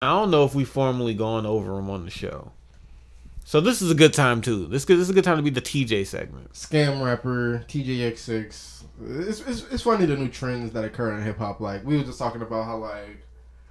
I don't know if we formally gone over him on the show. So this is a good time too. This is a good time to be the TJ segment. Scam rapper TEEJAX6. It's funny the new trends that occur in hip hop. Like we were just talking about how like,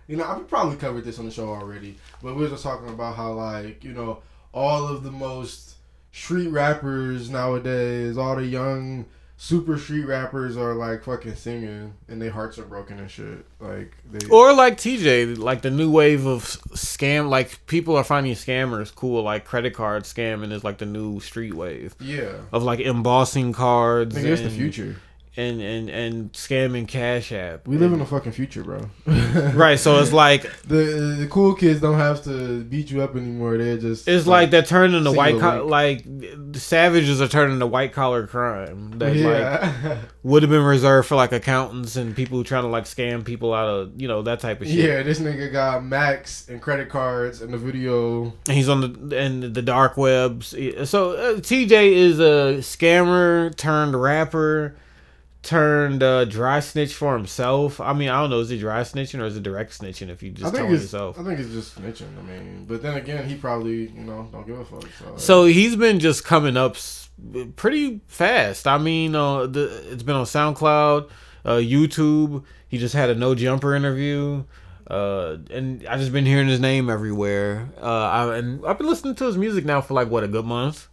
you know, I've probably covered this on the show already, but we were just talking about how like, you know, all of the most street rappers nowadays, all the young super street rappers are like fucking singing and their hearts are broken and shit. Like or like TJ, like the new wave of scam. Like people are finding scammers cool. Like credit card scamming is like the new street wave. Yeah, of like embossing cards. I think it's the future. And scamming Cash App. We live in the fucking future, bro. Right, so it's like the cool kids don't have to beat you up anymore. They're just it's like they're turning to white collar. Like the savages are turning to white collar crime that like would have been reserved for like accountants and people trying to like scam people out of, you know, that type of shit. Yeah, this nigga got Max and credit cards in the video. And he's on the dark webs. So TJ is a scammer turned rapper. Turned dry snitch for himself. I mean, I don't know. Is it dry snitching or is it direct snitching if you just tell yourself? I think it's just snitching. I mean, but then again, he probably, you know, don't give a fuck. So he's been just coming up pretty fast. I mean, it's been on SoundCloud, YouTube. He just had a No Jumper interview. And I just been hearing his name everywhere. And I've been listening to his music now for like, what, a good month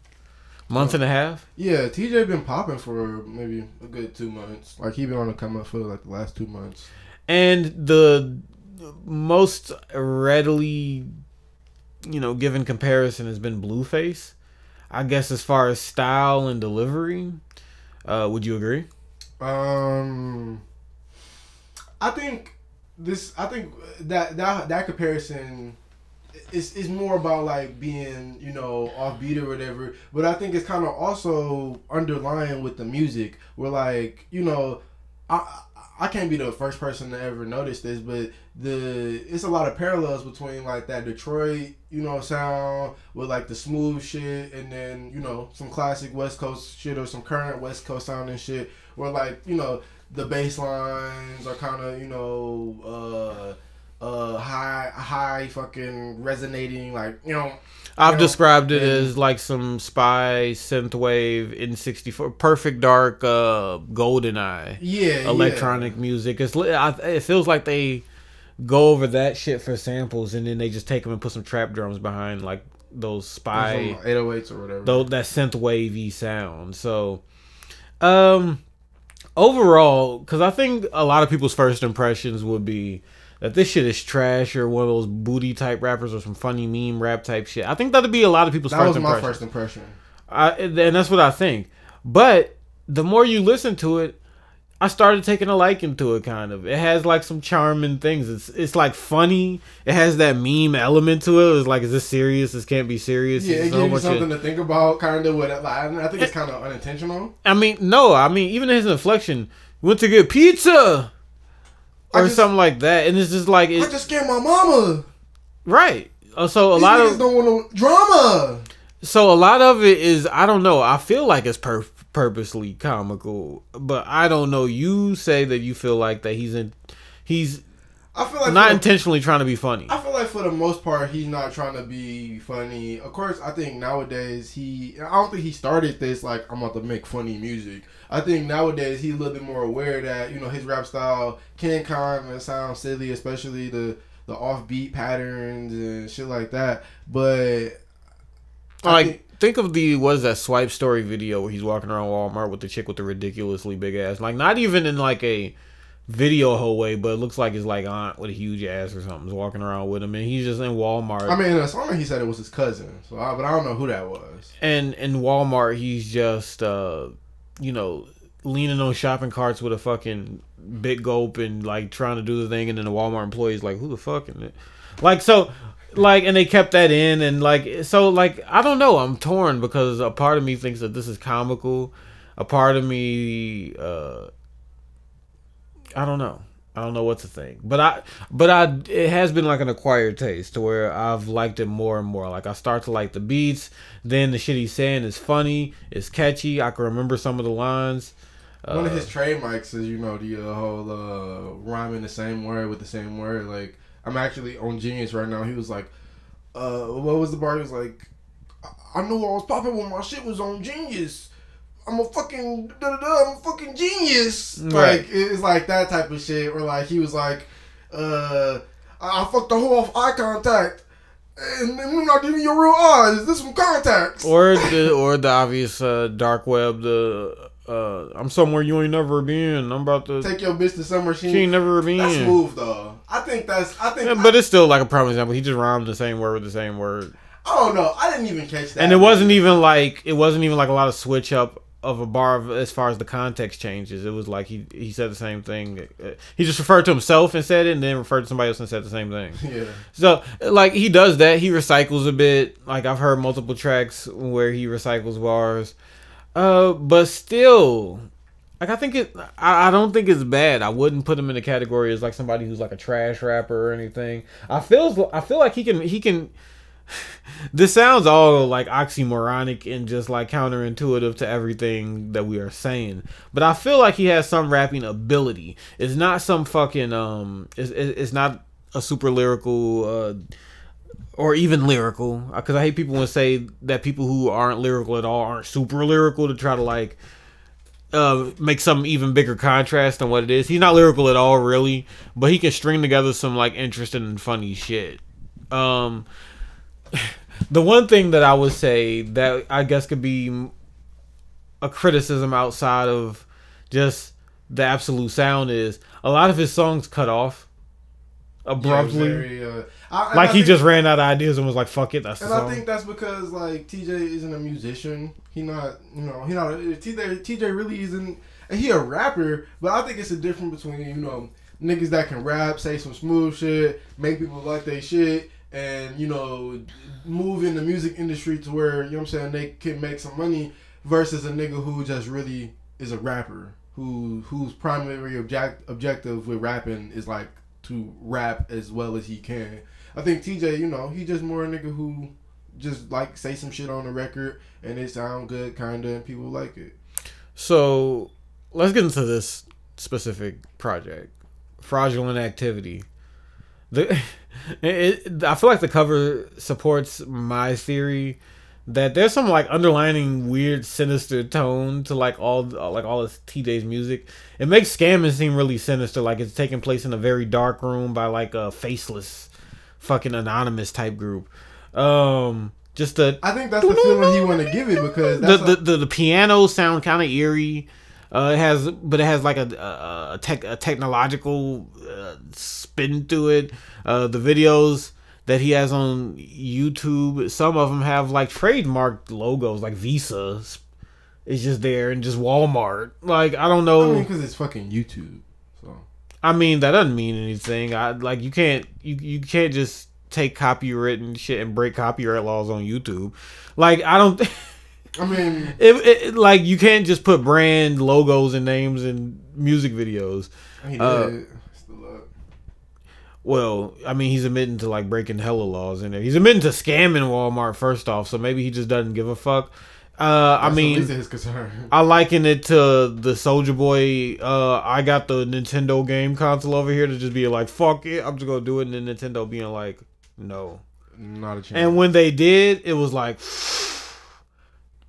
and a half. Yeah, TJ been popping for maybe a good 2 months. Like he been on the come up for like the last 2 months. And the most readily, you know, given comparison has been Blueface. I guess as far as style and delivery, would you agree? I think that comparison. It's more about like being, you know, offbeat or whatever, but I think it's kind of also underlying with the music where like, you know, I can't be the first person to ever notice this, but it's a lot of parallels between like that Detroit, you know, sound with like the smooth shit and then, you know, some classic West Coast shit or some current West Coast sound and shit where like, you know, the bass lines are kind of, you know, high fucking resonating, like, you know. I've described it as like some spy synthwave N64 perfect dark GoldenEye electronic music. It feels like they go over that shit for samples and then they just take them and put some trap drums behind like those spy 808s or whatever, that synthwavey sound. So overall, because I think a lot of people's first impressions would be that this shit is trash or one of those booty type rappers or some funny meme rap type shit. I think that'd be a lot of people's first impression. That was my first impression. And that's what I think. But the more you listen to it, I started taking a liking to it kind of. It has like some charming things. It's like funny. It has that meme element to it. It's like, is this serious? This can't be serious. Yeah, it gives you something to think about kind of. I think it's kind of unintentional. I mean, no. I mean, even his inflection, went to get pizza. Or something like that, and it's just like I just scared my mama. Right. So a lot of don't want no drama. So a lot of it is, I don't know. I feel like it's purposely comical, but I don't know. You say that you feel like that he's I feel like not intentionally trying to be funny. I feel like for the most part he's not trying to be funny. Of course, I think nowadays I don't think he started this like I'm about to make funny music. I think nowadays he's a little bit more aware that, you know, his rap style can kind of sound silly, especially the offbeat patterns and shit like that. But think of what is that Swipe Story video where he's walking around Walmart with the chick with the ridiculously big ass, like not even in like a video whole way, but it looks like his like aunt with a huge ass or something is walking around with him, and he's just in Walmart. I mean, in the song he said it was his cousin, but I don't know who that was. And in Walmart, he's just you know, leaning on shopping carts with a fucking big gulp and like trying to do the thing, and then the Walmart employee's like, who the fuck? And like, so like, and they kept that in, and like, so like, I don't know, I'm torn because a part of me thinks that this is comical, a part of me I don't know what to think, but it has been like an acquired taste to where I've liked it more and more. Like I start to like the beats, then the shit he's saying is funny, it's catchy. I can remember some of the lines. One of his trademarks is, you know, the whole rhyming the same word with the same word. Like I'm actually on Genius right now. He was like, what was the bar? He was like, I knew I was popping when my shit was on Genius. I'm a fucking I'm a fucking genius. Right. Like it's like that type of shit. Or like he was like, I fucked the whole off eye contact, and we're not even your real eyes. This from contacts. Or the obvious dark web. I'm somewhere you ain't never been. I'm about to take your bitch to somewhere she ain't never been. That's smooth though. I think. Yeah, but it's still like a prime example. He just rhymed the same word with the same word. I don't know. I didn't even catch that. And it wasn't even like a lot of switch up of a bar as far as the context changes. It was like he said the same thing. He just referred to himself and said it, and then referred to somebody else and said the same thing. Yeah. So like he does that. He recycles a bit. Like I've heard multiple tracks where he recycles bars. But still, like I don't think it's bad. I wouldn't put him in the category as like somebody who's like a trash rapper or anything. I feel like he can. This sounds all like oxymoronic and just like counterintuitive to everything that we are saying, but I feel like he has some rapping ability. It's not some fucking it's not a super lyrical or even lyrical, because I hate people when say that people who aren't lyrical at all aren't super lyrical, to try to like make some even bigger contrast than what it is. He's not lyrical at all, really, but he can string together some like interesting and funny shit. The one thing that I would say that I guess could be a criticism outside of just the absolute sound is a lot of his songs cut off abruptly. Yeah, he just ran out of ideas and was like, "Fuck it, that's the song." I think that's because like TJ isn't a musician. TJ really isn't. And he a rapper, but I think it's a difference between niggas that can rap, say some smooth shit, make people like they shit. And, move in the music industry to where, they can make some money versus a nigga who just really is a rapper whose primary objective with rapping is like to rap as well as he can. I think TJ, he just more a nigga who just like say some shit on the record and it sound good kinda and people like it. So let's get into this specific project, Fradulent Activity. I feel like the cover supports my theory that there's some like underlining weird sinister tone to like all this TJ's music. It makes scamming seem really sinister, like it's taking place in a very dark room by like a faceless fucking anonymous type group. I think that's the feeling he want to give it, because the piano sound kind of eerie. It has like a technological spin to it. The videos that he has on YouTube, some of them have like trademarked logos, like Visa is just there, and just Walmart. Like I don't know. Because it's fucking YouTube. So that doesn't mean anything. You can't just take copywritten shit and break copyright laws on YouTube. Like I don't. You can't just put brand logos and names in music videos. He did. Well, he's admitting to like breaking hella laws in there. He's admitting to scamming Walmart first off, so maybe he just doesn't give a fuck. That's his concern. I liken it to the Soldier Boy. I got the Nintendo game console over here to just be like, fuck it, I'm just gonna do it, and then Nintendo being like, no, not a chance. And when they did, it was like,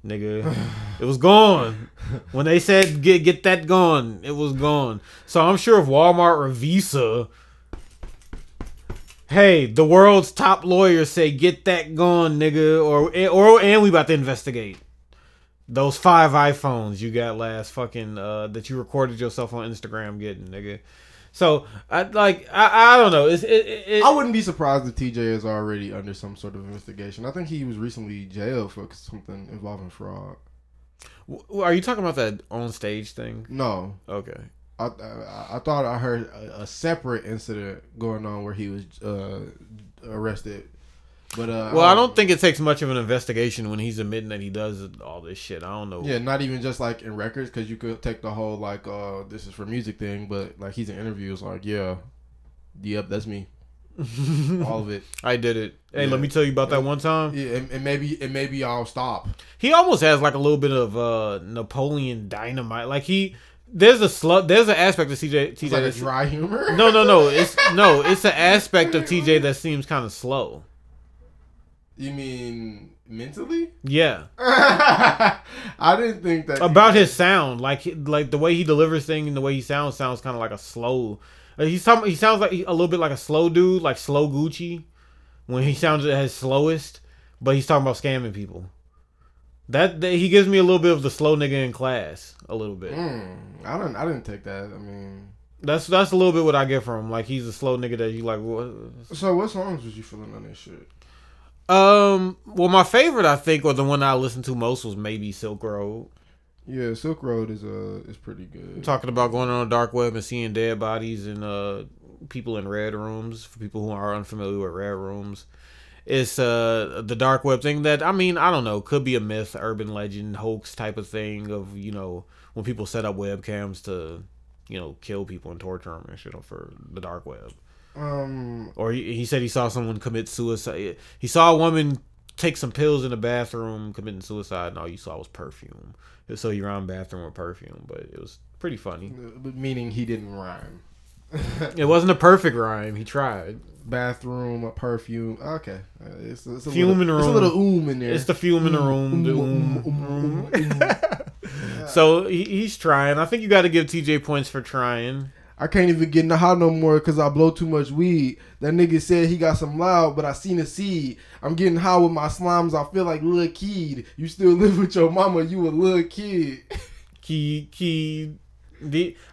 nigga, it was gone. When they said get that gone, it was gone. So I'm sure if Walmart or Visa, hey, the world's top lawyers say get that gone, nigga, and we about to investigate those 5 iPhones you got last fucking that you recorded yourself on Instagram getting, nigga. So I don't know. I wouldn't be surprised if TJ is already under some sort of investigation. I think he was recently jailed for something involving fraud. Are you talking about that on stage thing? No. Okay. I thought I heard a separate incident going on where he was arrested. But I don't think it takes much of an investigation when he's admitting that he does all this shit. I don't know. Yeah, not even just like in records, because you could take the whole like this is for music thing, but like he's in interviews like, yep, that's me. All of it. I did it. Hey, let me tell you about that one time. Yeah, and maybe I'll stop. He almost has like a little bit of Napoleon Dynamite. Like he there's an aspect of TJ like a dry humor. No. It's an aspect of TJ that seems kind of slow. You mean mentally? Yeah. I didn't think that about his sound, like the way he delivers things and the way he sounds kind of like a slow. He sounds like a little bit like a slow dude, like slow Gucci, when he sounds at his slowest. But he's talking about scamming people. That he gives me a little bit of the slow nigga in class, a little bit. I didn't take that. I mean, that's a little bit what I get from him. Like he's a slow nigga that you like. What? So what songs was you feeling on this shit? Well, my favorite, I think, or the one I listened to most was maybe Silk Road. Yeah, Silk Road is pretty good. Talking about going on a dark web and seeing dead bodies and people in red rooms. For people who are unfamiliar with red rooms, it's the dark web thing that, I mean, I don't know, could be a myth, urban legend, hoax type of thing of, you know, when people set up webcams to, you know, kill people and torture them and shit for the dark web. Or he said he saw someone commit suicide. He saw a woman take some pills in the bathroom committing suicide, and all you saw was perfume. So he rhymed bathroom with perfume, but it was pretty funny. Meaning he didn't rhyme. It wasn't a perfect rhyme. He tried. Bathroom, a perfume. Okay, it's a fume in the room. It's a little in there. It's the fume in the room. So he's trying. I think you got to give TJ points for trying. I can't even get in the house no more because I blow too much weed. That nigga said he got some loud, but I seen a seed. I'm getting high with my slimes. I feel like Lil Kid. You still live with your mama. You a little kid. Kid.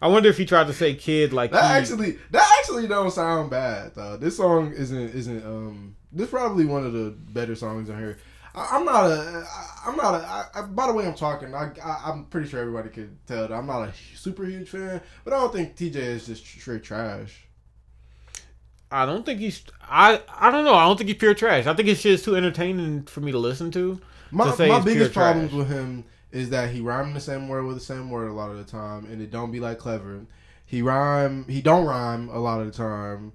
I wonder if he tried to say kid like that. Actually don't sound bad though. This song isn't. This is probably one of the better songs on here. I'm not a. By the way I'm talking, I'm pretty sure everybody could tell that I'm not a super huge fan, but I don't think TJ is just straight trash. I don't think he's. I don't know. I don't think he's pure trash. I think his shit is too entertaining for me to listen to. My biggest problems with him is that he rhymes the same word with the same word a lot of the time, and it don't be like clever. He don't rhyme a lot of the time.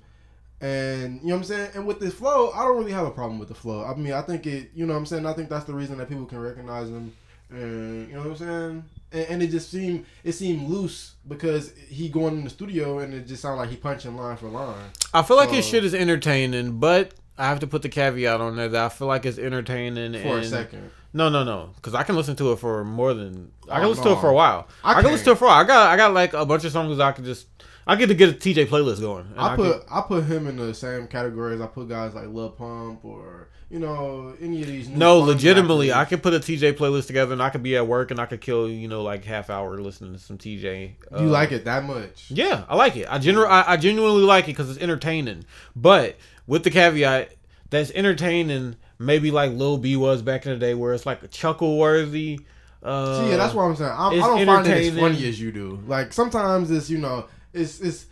And, you know what I'm saying? And with this flow, I don't really have a problem with the flow. I mean, I think it, you know what I'm saying? I think that's the reason that people can recognize him. And, you know what I'm saying? And it just seemed loose because he going in the studio and it just sounded like he punching line for line. I feel like his shit is entertaining, but I have to put the caveat on there that I feel like it's entertaining. For a second. No. Because I can listen to it for more than... I can listen to it for a while. I can listen to it for a while. I got like a bunch of songs I could just... I get to get a TJ playlist going. I put him in the same category as I put guys like Lil Pump or, you know, any of these. No, legitimately, I could put a TJ playlist together and I could be at work and I could kill, you know, like half hour listening to some TJ. You like it that much? Yeah, I like it. I genuinely like it because it's entertaining. But with the caveat, that's entertaining. Maybe like Lil B was back in the day, where it's like chuckle worthy. See, yeah, that's what I'm saying. I don't find it as funny as you do. Like sometimes it's, you know. It's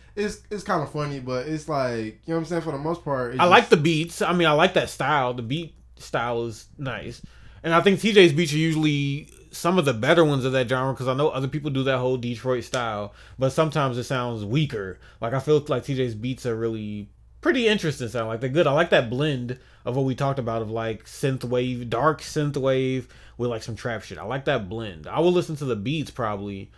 kind of funny, but it's like, you know what I'm saying, for the most part. I like the beats. I mean, I like that style. The beat style is nice. And I think TJ's beats are usually some of the better ones of that genre because I know other people do that whole Detroit style, but sometimes it sounds weaker. Like, I feel like TJ's beats are really pretty interesting sound. Like, they're good. I like that blend of what we talked about of, like, synthwave, dark synthwave with, like, some trap shit. I like that blend. I will listen to the beats probably.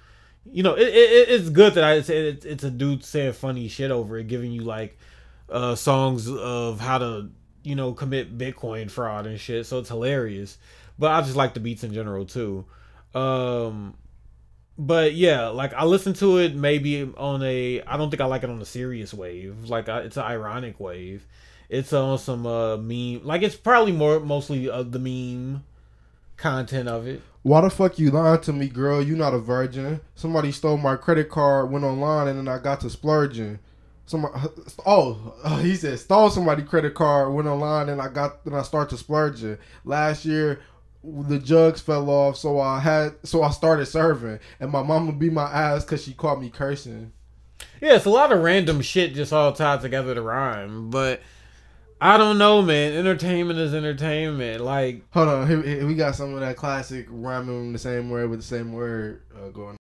You know, it's good that it's a dude saying funny shit over it, giving you like songs of how to, you know, commit Bitcoin fraud and shit. So it's hilarious. But I just like the beats in general too. But yeah, like I listen to it maybe on I don't think I like it on a serious wave. Like it's an ironic wave. It's on some meme. Like it's probably mostly the meme content of it. Why the fuck you lying to me, girl? You not a virgin. Somebody stole my credit card, went online, and then I got to splurging. He said stole somebody's credit card, went online, and I started to splurging. Last year, the jugs fell off, so I started serving, and my mama beat my ass because she caught me cursing. Yeah, it's a lot of random shit just all tied together to rhyme, but. I don't know, man. Entertainment is entertainment. Like, hold on, here we got some of that classic rhyming the same word with the same word going on.